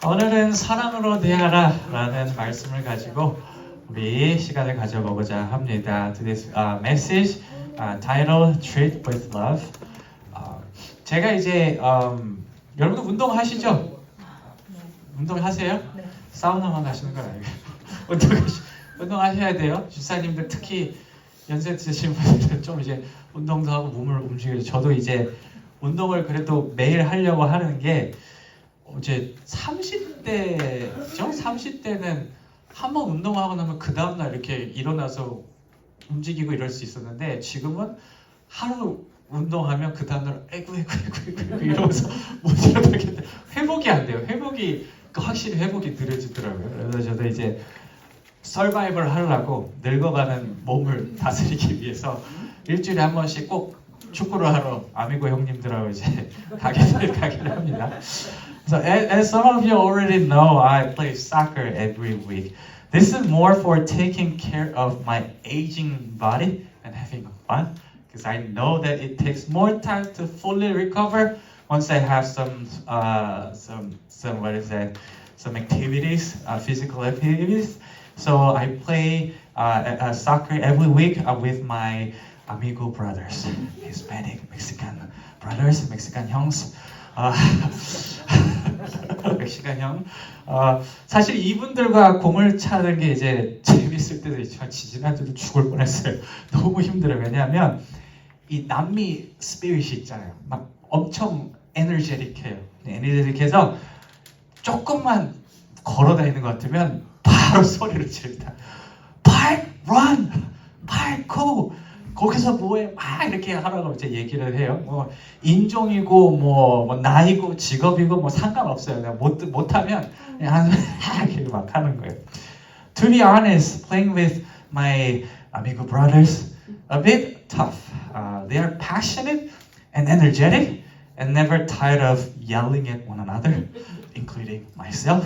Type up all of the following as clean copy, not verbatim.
오늘은 사랑으로 대하라라는 말씀을 가지고 우리 시간을 가져보고자 합니다. Today's message titled Treat with Love. 제가 이제 여러분들 운동하시죠? 운동하세요? 네. 사우나만 가시는 건 아니고 운동하셔야 돼요. 집사님들 특히 연세 드신 분들은 좀 이제 운동도 하고 몸을 움직여요. 저도 이제 운동을 그래도 매일 하려고 하는 게 이제 30대죠? 30대는 한번 운동하고 나면 그 다음날 이렇게 일어나서 움직이고 이럴 수 있었는데 지금은 하루 운동하면 그 다음날 에구 이러면서 못 일어나겠다. 회복이 안 돼요. 확실히 회복이 느려지더라고요. 그래서 저도 이제 서바이벌 하려고 늙어가는 몸을 다스리기 위해서 일주일에 한 번씩 꼭 축구를 하러 아미고 형님들하고 이제 가기를 합니다. So as some of you already know, I play soccer every week. This is more for taking care of my aging body and having fun, because I know that it takes more time to fully recover once I have some activities, physical activities. So I play soccer every week with my amigo brothers, Hispanic, Mexican brothers, Mexican 형s. 멕시칸 형. 사실 이분들과 공을 차는 게 이제 재밌을 때도 있지만 지난주도 죽을 뻔했어요. 너무 힘들어요. 왜냐하면 이 남미 스피릿이 있잖아요. 막 엄청 에너제틱해요. 에너제틱해서 조금만 걸어다니는 것 같으면 바로 소리를 지릅니다. Park, run, park, go. 거기서 뭐해? 막 이렇게 하라고 이제 얘기를 해요. 뭐 인종이고 뭐 나이고 직업이고 뭐 상관없어요. 그냥 못하면 그냥 이렇게 막 하는 거예요. To be honest, playing with my amigo brothers a bit tough. They are passionate and energetic and never tired of yelling at one another, including myself.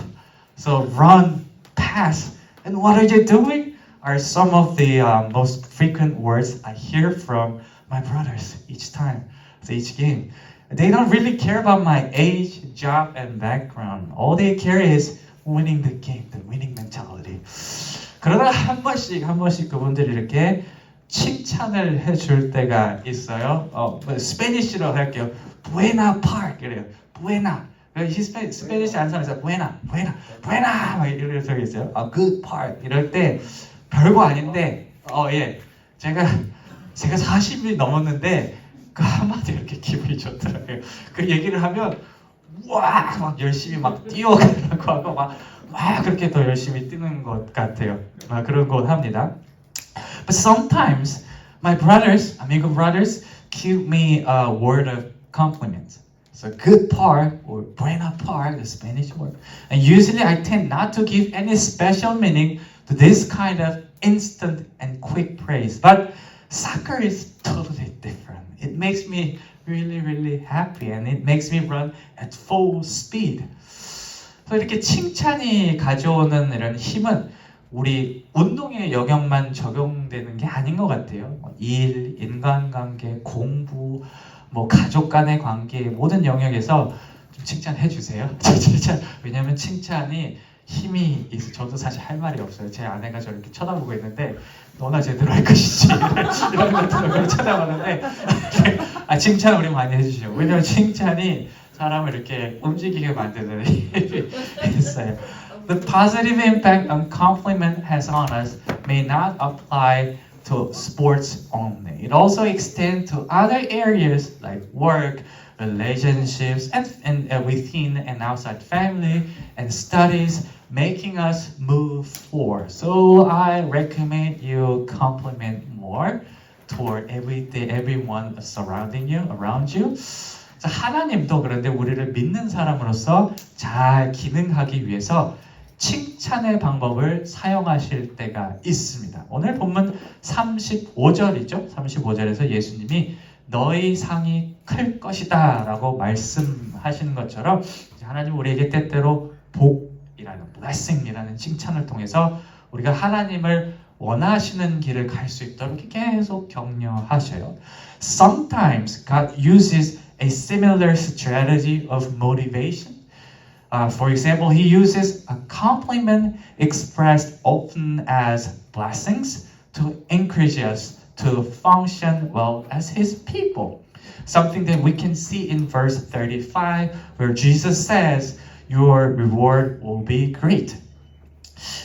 So run, pass, and what are you doing? Are some of the most frequent words I hear from my brothers each time, so each game. They don't really care about my age, job, and background. All they care is winning the game, the winning mentality. 그러다가 한 번씩 그분들이 이렇게 칭찬을 해줄 때가 있어요. 스페니쉬로 할게요. Buena Park 이래요. Buena. 스페니쉬 아는 사람 있어요. Buena 막 이런 적이 있어요. Good Park 이럴 때 별거 아닌데, 예. 제가 40이 넘었는데, 그 한마디 이렇게 기분이 좋더라고요. 그 얘기를 하면, 막 열심히 막 뛰어가려고 하고, 막 그렇게 더 열심히 뛰는 것 같아요. 그런 것 합니다. But sometimes, my brothers, amigo brothers, give me a word of compliment. So good part, or buena part, the Spanish word. And usually I tend not to give any special meaning to this kind of instant and quick praise. But soccer is totally different. It makes me really, really happy and it makes me run at full speed. 그래서 이렇게 칭찬이 가져오는 이런 힘은 우리 운동의 영역만 적용되는 게 아닌 것 같아요. 일, 인간관계, 공부, 뭐 가족 간의 관계 모든 영역에서 좀 칭찬해 주세요. 왜냐하면 칭찬이 힘이 있어. 저도 사실 할 말이 없어요. 제 아내가 저를 이렇게 쳐다보고 있는데 너나 제대로 할 것이지 이런 같은 걸 쳐다보는데 칭찬 우리 많이 해주시죠. 왜냐하면 칭찬이 사람을 이렇게 움직이게 만드는 힘이 있어요. The positive impact a compliment has on us may not apply to sports only. It also extends to other areas like work, relationships, and within and outside family and studies, making us move forward. So I recommend you compliment more toward everyone surrounding you, around you. 하나님도 그런데 우리를 믿는 사람으로서 잘 기능하기 위해서 칭찬의 방법을 사용하실 때가 있습니다. 오늘 본문 35절이죠. 35절에서 예수님이 너희 상이 클 것이다 라고 말씀하시는 것처럼 하나님 우리에게 때때로 복이라는 blessing이라는 칭찬을 통해서 우리가 하나님을 원하시는 길을 갈 수 있도록 계속 격려하셔요. Sometimes God uses a similar strategy of motivation For example, he uses a compliment expressed often as blessings to encourage us to function well as his people. Something that we can see in verse 35 where Jesus says, Your reward will be great.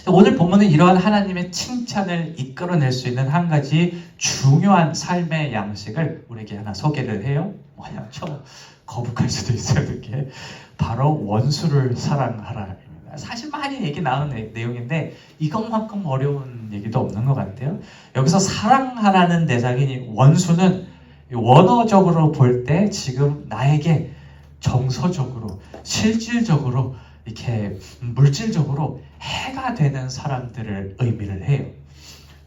오늘 본문은 이러한 하나님의 칭찬을 이끌어낼 수 있는 한 가지 중요한 삶의 양식을 우리에게 하나 소개를 해요. 뭐냐면 거북할 수도 있어요. 이렇게 바로 원수를 사랑하라입니다. 사실 많이 얘기 나오는 내용인데 이것만큼 어려운 얘기도 없는 것 같아요. 여기서 사랑하라는 대상인 원수는 원어적으로 볼 때 지금 나에게 정서적으로 실질적으로 이렇게 물질적으로 해가 되는 사람들을 의미를 해요.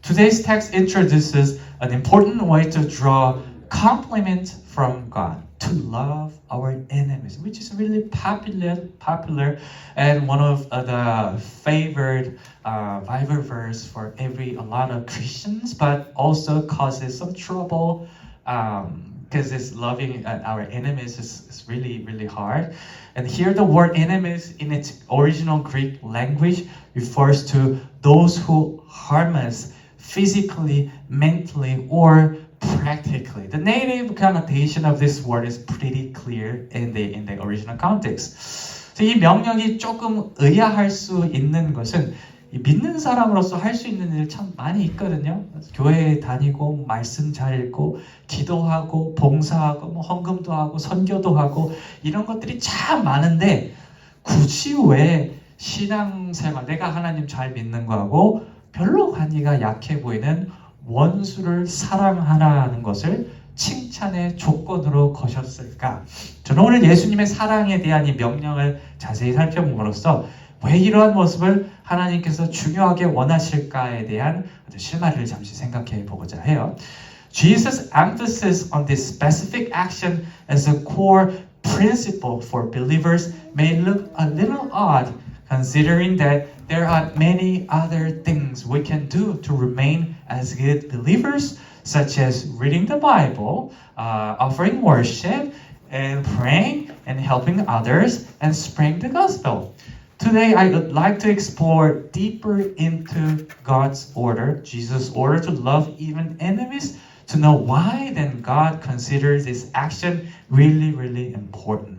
Today's text introduces an important way to draw compliment from God, to love our enemies, which is really popular and one of the favorite Bible verse for a lot of Christians, but also causes some trouble because it's loving our enemies is really hard. And here the word enemies in its original Greek language refers to those who harm us physically, mentally, or practically. The native connotation of this word is pretty clear in the original context. 이 명령이 조금 의아할 수 있는 것은 믿는 사람으로서 할 수 있는 일 참 많이 있거든요. 교회에 다니고 말씀 잘 읽고 기도하고 봉사하고 뭐 헌금도 하고 선교도 하고 이런 것들이 참 많은데 굳이 왜 신앙생활 내가 하나님 잘 믿는 거하고 별로 관계가 약해 보이는 원수를 사랑하라는 것을 칭찬의 조건으로 거셨을까? 저는 오늘 예수님의 사랑에 대한 이 명령을 자세히 살펴봄으로써 왜 이러한 모습을 하나님께서 중요하게 원하실까에 대한 실마리를 잠시 생각해 보고자 해요. Jesus' emphasis on this specific action as a core principle for believers may look a little odd considering that there are many other things we can do to remain as good believers, such as reading the Bible, offering worship, and praying and helping others and spreading the gospel. Today, I would like to explore deeper into God's order, Jesus' order to love even enemies, to know why then God considers this action really important.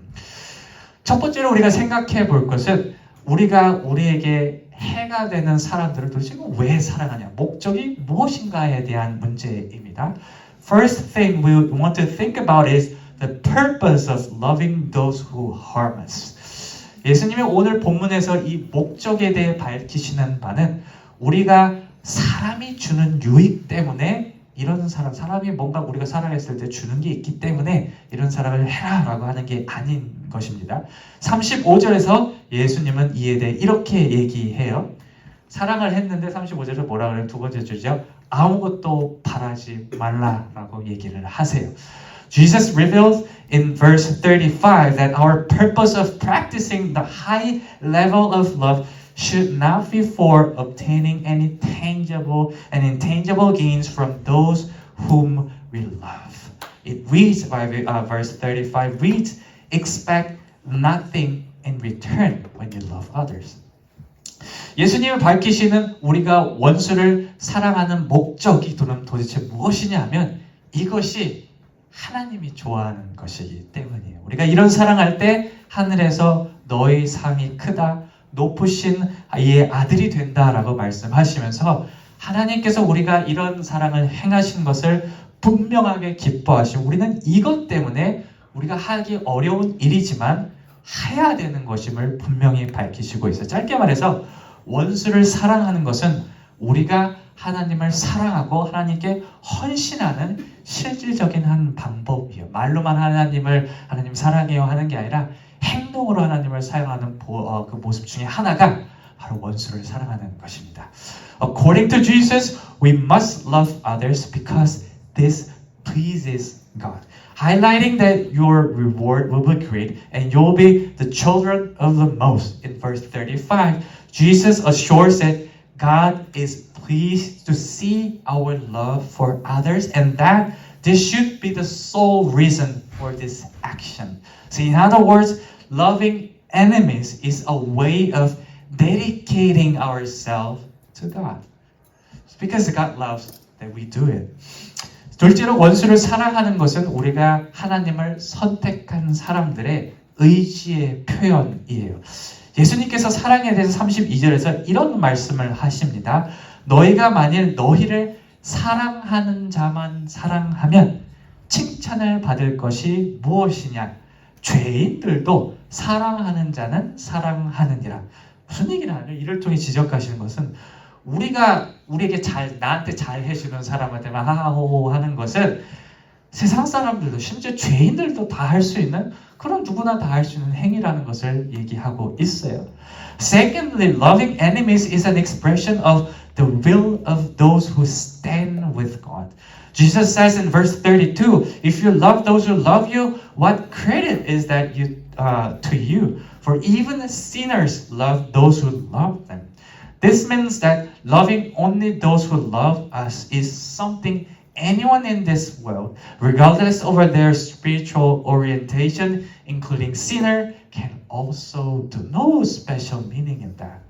첫 번째로 우리가 생각해 볼 것은 우리가 우리에게 해가 되는 사람들을 도대체 왜 사랑하냐, 목적이 무엇인가에 대한 문제입니다. First thing we want to think about is the purpose of loving those who harm us. 예수님이 오늘 본문에서 이 목적에 대해 밝히시는 바는 우리가 사람이 주는 유익 때문에 이런 사람이 뭔가 우리가 살아갔을 때 주는 게 있기 때문에 이런 사람을 해라라고 하는 게 아닌 것입니다. 35절에서 예수님은 이에 대해 이렇게 얘기해요. 사랑을 했는데 35절에서 뭐라 그래요? 두 번째 주죠. 아무것도 바라지 말라라고 얘기를 하세요. Jesus reveals in verse 35 that our purpose of practicing the high level of love should not be for obtaining any tangible and intangible gains from those whom we love. It reads, verse 35 reads, expect nothing in return when you love others. 예수님이 밝히시는 우리가 원수를 사랑하는 목적이 도대체 무엇이냐 하면 이것이 하나님이 좋아하는 것이기 때문이에요. 우리가 이런 사랑할 때 하늘에서 너의 상이 크다, 높으신 이의 아들이 된다라고 말씀하시면서 하나님께서 우리가 이런 사랑을 행하신 것을 분명하게 기뻐하시고 우리는 이것 때문에 우리가 하기 어려운 일이지만 해야 되는 것임을 분명히 밝히시고 있어요. 짧게 말해서 원수를 사랑하는 것은 우리가 하나님을 사랑하고 하나님께 헌신하는 실질적인 한 방법이에요. 말로만 하나님 사랑해요 하는 게 아니라 행동으로 하나님을 사랑하는 그 모습 중에 하나가 바로 원수를 사랑하는 것입니다. According to Jesus, we must love others because this pleases God. Highlighting that your reward will be great and you'll be the children of the most. In verse 35, Jesus assures that God is pleased to see our love for others and that this should be the sole reason for this action. So in other words, loving enemies is a way of dedicating ourselves to God. It's because God loves that we do it. 둘째로 원수를 사랑하는 것은 우리가 하나님을 선택한 사람들의 의지의 표현이에요. 예수님께서 사랑에 대해서 32절에서 이런 말씀을 하십니다. 너희가 만일 너희를 사랑하는 자만 사랑하면 칭찬을 받을 것이 무엇이냐? 죄인들도 사랑하는 자는 사랑하느니라. 무슨 얘기를 하냐? 이를 통해 지적하시는 것은 우리에게 나한테 잘 해주는 사람한테만 하하호호 하는 것은 세상 사람들도 심지어 죄인들도 다 할 수 있는 그런 누구나 다 할 수 있는 행위라는 것을 얘기하고 있어요. Secondly, loving enemies is an expression of the will of those who stand with God. Jesus says in verse 32, if you love those who love you, what credit is that to you? For even sinners love those who love them. This means that loving only those who love us is something anyone in this world, regardless of their spiritual orientation, including sinner, can also do. No special meaning in that.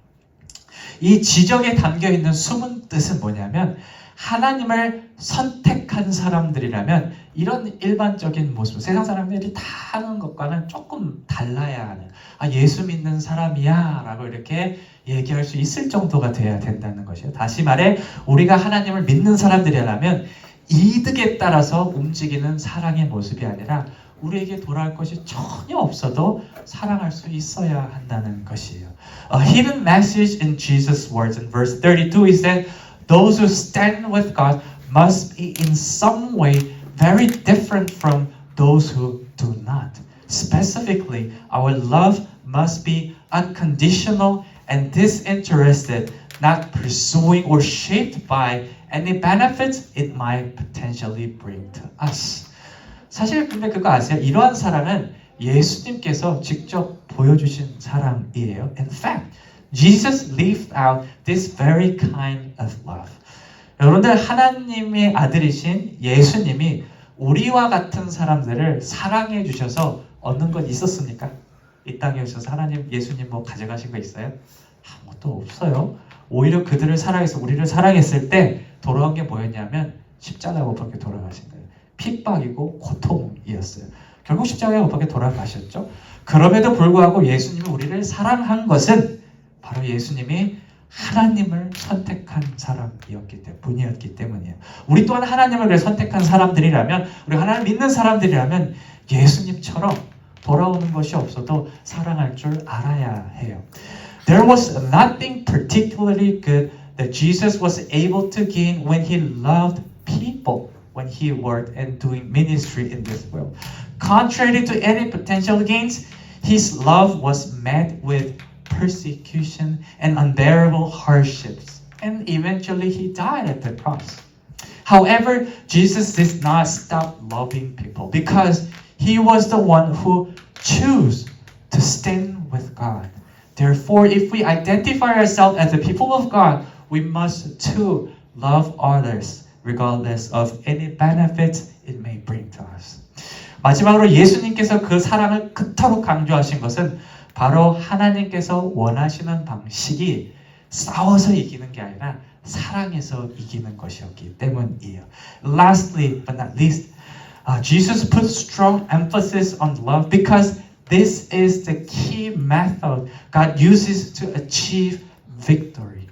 이 지적에 담겨있는 숨은 뜻은 뭐냐면 하나님을 선택한 사람들이라면 이런 일반적인 모습, 세상 사람들이 다 하는 것과는 조금 달라야 하는 예수 믿는 사람이야 라고 이렇게 얘기할 수 있을 정도가 돼야 된다는 것이에요. 다시 말해 우리가 하나님을 믿는 사람들이라면 이득에 따라서 움직이는 사랑의 모습이 아니라 우리에게 돌아올 것이 전혀 없어도 사랑할 수 있어야 한다는 것이에요. A hidden message in Jesus' words in verse 32 is that those who stand with God must be in some way very different from those who do not. Specifically, our love must be unconditional and disinterested, not pursuing or shaped by any benefits it might potentially bring to us. 사실 근데 그거 아세요? 이러한 사랑은 예수님께서 직접 보여주신 사랑이에요. In fact, Jesus lived out this very kind of love. 여러분들 하나님의 아들이신 예수님이 우리와 같은 사람들을 사랑해 주셔서 얻는 건 있었습니까? 이 땅에 오셔서 하나님, 예수님 뭐 가져가신 거 있어요? 아무것도 없어요. 오히려 그들을 사랑해서 우리를 사랑했을 때 돌아온 게 뭐였냐면 십자가에 못 박혀 돌아가신 거예요. 핍박이고 고통이었어요. 결국 십자가에 못 박혀 돌아가셨죠. 그럼에도 불구하고 예수님이 우리를 사랑한 것은 바로 예수님이 하나님을 선택한 분이었기 때문이에요. 우리 또한 하나님을 선택한 사람들이라면, 우리 하나님을 믿는 사람들이라면 예수님처럼 돌아오는 것이 없어도 사랑할 줄 알아야 해요. There was nothing particularly good that Jesus was able to gain when he loved people, when he worked and doing ministry in this world. Contrary to any potential gains, his love was met with persecution and unbearable hardships, and eventually he died at the cross. However, Jesus did not stop loving people because he was the one who chose to stand with God. Therefore, if we identify ourselves as the people of God, we must too love others regardless of any benefits it may bring to us. 마지막으로 예수님께서 그 사랑을 그토록 강조하신 것은 바로 하나님께서 원하시는 방식이 싸워서 이기는 게 아니라 사랑해서 이기는 것이었기 때문이에요. Lastly, but not least, Jesus put strong emphasis on love because this is the key method God uses to achieve victory.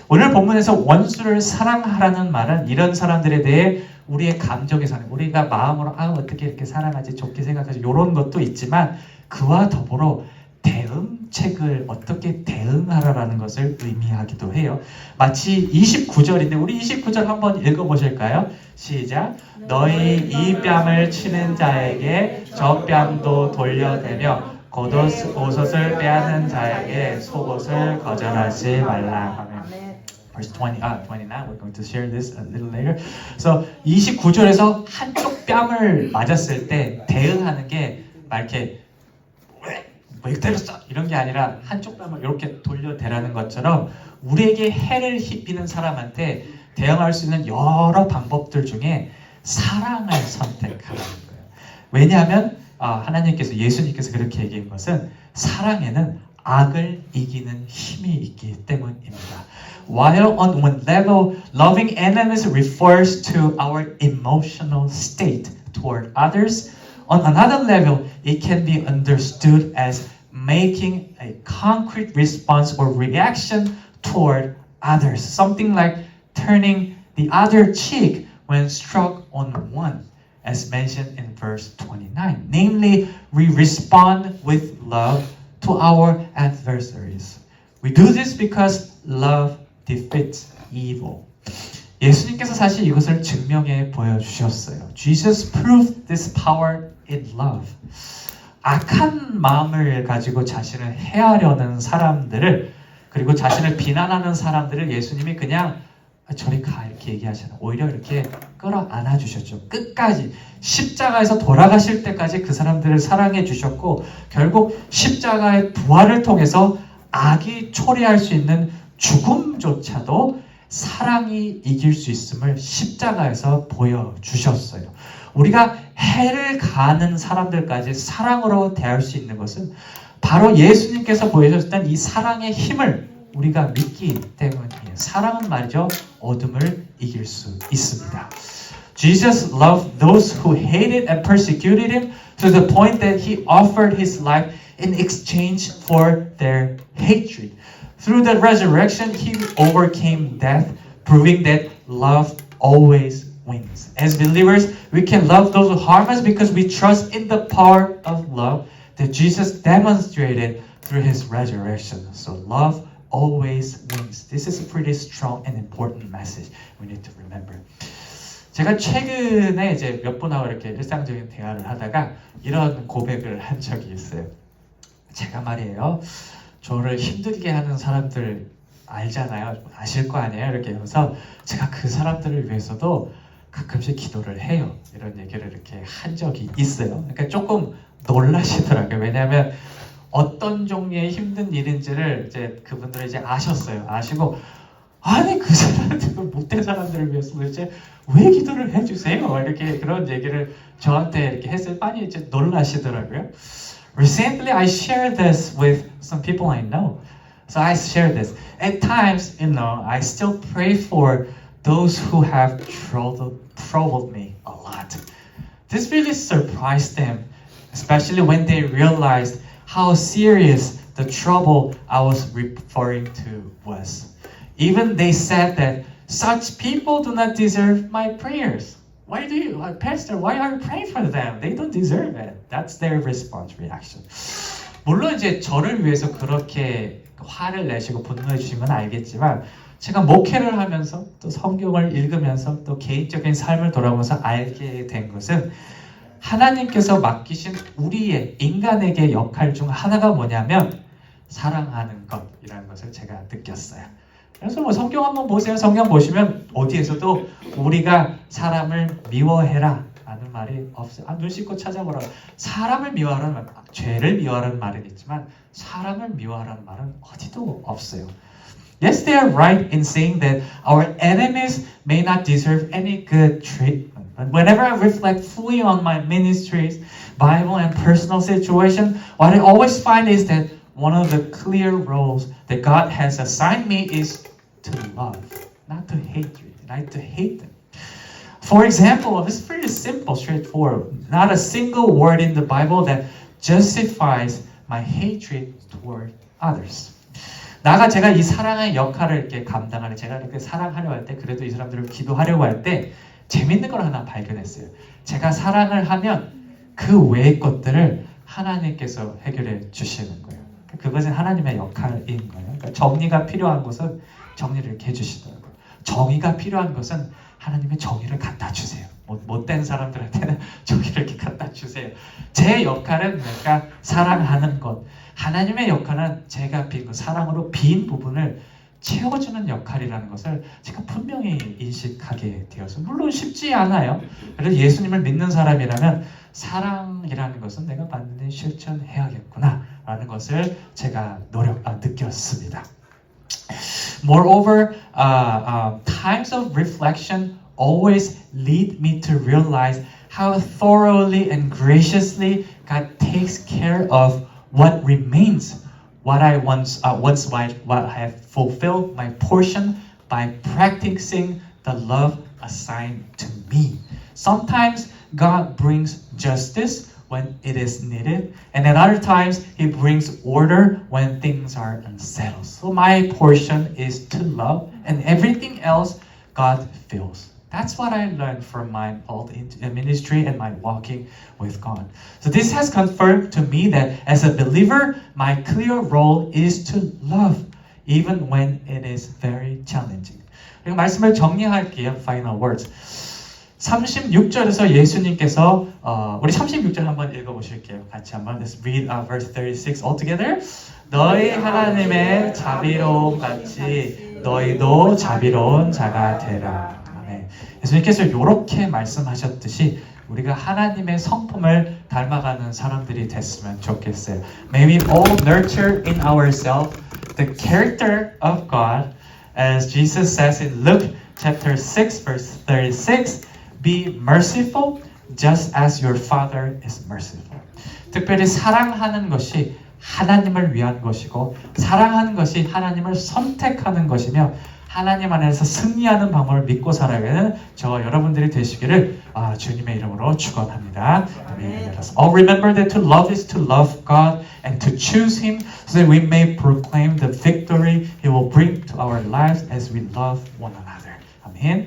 오늘 본문에서 원수를 사랑하라는 말은 이런 사람들에 대해 우리의 감정에 사는, 우리가 마음으로 어떻게 이렇게 사랑하지, 좋게 생각하지 이런 것도 있지만 그와 더불어 대응책을 어떻게 대응하라라는 것을 의미하기도 해요. 마치 29절인데 우리 29절 한번 읽어보실까요? 시작. 너희 이 뺨을 치는 자에게 저 뺨도 돌려대며 옷을 빼앗는 자에게 속옷을 거절하지 말라 하며. Verse 29, we're going to share this a little later. So 29절에서 한쪽 뺨을 맞았을 때 대응하는 게 막 이렇게 왜 때렸어? 이런 게 아니라 한쪽 뺨을 이렇게 돌려대라는 것처럼 우리에게 해를 입히는 사람한테 대응할 수 있는 여러 방법들 중에 사랑을 선택하라는 거예요. 왜냐하면 하나님께서 예수님께서 그렇게 얘기한 것은 사랑에는 악을 이기는 힘이 있기 때문입니다. While on one level, loving enemies refers to our emotional state toward others, on another level, it can be understood as making a concrete response or reaction toward others. Something like turning the other cheek when struck on one, as mentioned in verse 29. Namely, we respond with love to our adversaries. We do this because love defeats evil. 예수님께서 사실 이것을 증명해 보여주셨어요. Jesus proved this power in love. 악한 마음을 가지고 자신을 해하려는 사람들을 그리고 자신을 비난하는 사람들을 예수님이 그냥 저리 가 이렇게 얘기하시는 오히려 이렇게 끌어안아 주셨죠. 끝까지 십자가에서 돌아가실 때까지 그 사람들을 사랑해 주셨고 결국 십자가의 부활을 통해서 악이 초래할 수 있는 죽음조차도 사랑이 이길 수 있음을 십자가에서 보여주셨어요. 우리가 해를 가하는 사람들까지 사랑으로 대할 수 있는 것은 바로 예수님께서 보여주셨던 이 사랑의 힘을 우리가 믿기 때문이에요. 사랑은 말이죠. 어둠을 이길 수 있습니다. Jesus loved those who hated and persecuted him to the point that he offered his life in exchange for their hatred. Through the resurrection, he overcame death, proving that love always wins. As believers, we can love those who harm us because we trust in the power of love that Jesus demonstrated through his resurrection. So love always wins. This is a pretty strong and important message we need to remember. 제가 최근에 이제 몇 분하고 이렇게 일상적인 대화를 하다가 이런 고백을 한 적이 있어요. 제가 말이에요. 저를 힘들게 하는 사람들 알잖아요. 아실 거 아니에요. 이렇게 하면서 제가 그 사람들을 위해서도 가끔씩 기도를 해요. 이런 얘기를 이렇게 한 적이 있어요. 그러니까 조금 놀라시더라고요. 왜냐하면 어떤 종류의 힘든 일인지를 이제 그분들은 이제 아셨어요. 아시고 아니 그 사람들 못된 사람들을 위해서 도대체 왜 기도를 해주세요? 이렇게 그런 얘기를 저한테 이렇게 했을 많이 이제 놀라시더라고요. Recently, I shared this with some people I know. So I share this. At times, I still pray for those who have troubled me a lot. This really surprised them, especially when they realized how serious the trouble I was referring to was. Even they said that such people do not deserve my prayers. Why do you, Pastor, why are you praying for them? They don't deserve it. That's their response reaction. 물론 이제 저를 위해서 그렇게 화를 내시고 분노해 주신 건 알겠지만 제가 목회를 하면서 또 성경을 읽으면서 또 개인적인 삶을 돌아보면서 알게 된 것은 하나님께서 맡기신 우리의 인간에게 역할 중 하나가 뭐냐면 사랑하는 것이라는 것을 제가 느꼈어요. 그래서 뭐 성경 한번 보세요. 성경 보시면 어디에서도 우리가 사람을 미워해라 라는 말이 없어요. 눈 씻고 찾아보라. 사람을 미워하라는 말, 죄를 미워하라는 말은 있지만 사람을 미워하라는 말은 어디도 없어요. Yes, they are right in saying that our enemies may not deserve any good treatment. But whenever I reflect fully on my ministries, Bible and personal situation, what I always find is that one of the clear roles that God has assigned me is to love, not to hatred, not to hate them. For example, it's pretty simple, straightforward. Not a single word in the Bible that justifies my hatred toward others. 제가 이 사랑의 역할을 이렇게 감당하는, 제가 이렇게 사랑하려고 할 때, 그래도 이 사람들을 기도하려고 할 때, 재밌는 걸 하나 발견했어요. 제가 사랑을 하면 그 외의 것들을 하나님께서 해결해 주시는 거예요. 그것은 하나님의 역할인 거예요. 그러니까 정리가 필요한 것은 정리를 이렇게 해주시더라고요. 정의가 필요한 것은 하나님의 정의를 갖다 주세요. 못된 사람들한테는 정의를 이렇게 갖다 주세요. 제 역할은 내가 사랑하는 것. 하나님의 역할은 제가 빈 사랑으로 빈 부분을 채워주는 역할이라는 것을 제가 분명히 인식하게 되어서 물론 쉽지 않아요. 그래서 예수님을 믿는 사람이라면 사랑이라는 것은 내가 반드시 실천해야겠구나 라는 것을 제가 느꼈습니다. Moreover, times of reflection always lead me to realize how thoroughly and graciously God takes care of what remains, what I what I have fulfilled my portion by practicing the love assigned to me. Sometimes God brings justice when it is needed, and at other times He brings order when things are unsettled. So my portion is to love, and everything else God fills. That's what I learned from my old ministry and my walking with God. So this has confirmed to me that as a believer, my clear role is to love, even when it is very challenging. 그리고 말씀을 정리할게요. Final words. 36절에서 예수님께서 우리 36절 한번 읽어보실게요. 같이 한번 Let's read verse 36 all together. 너희 하나님의 자비로움 같이 너희도 자비로운 자가 되라. 아멘. 예수님께서 이렇게 말씀하셨듯이 우리가 하나님의 성품을 닮아가는 사람들이 됐으면 좋겠어요. May we all nurture in ourselves the character of God, as Jesus says in Luke chapter 6 verse 36. Be merciful just as your Father is merciful. 특별히 사랑하는 것이 하나님을 위한 것이고 사랑하는 것이 하나님을 선택하는 것이며 하나님 안에서 승리하는 방법을 믿고 살아가는 저와 여러분들이 되시기를 주님의 이름으로 축원합니다. Amen. Let us all remember that to love is to love God and to choose Him so that we may proclaim the victory He will bring to our lives as we love one another. Amen.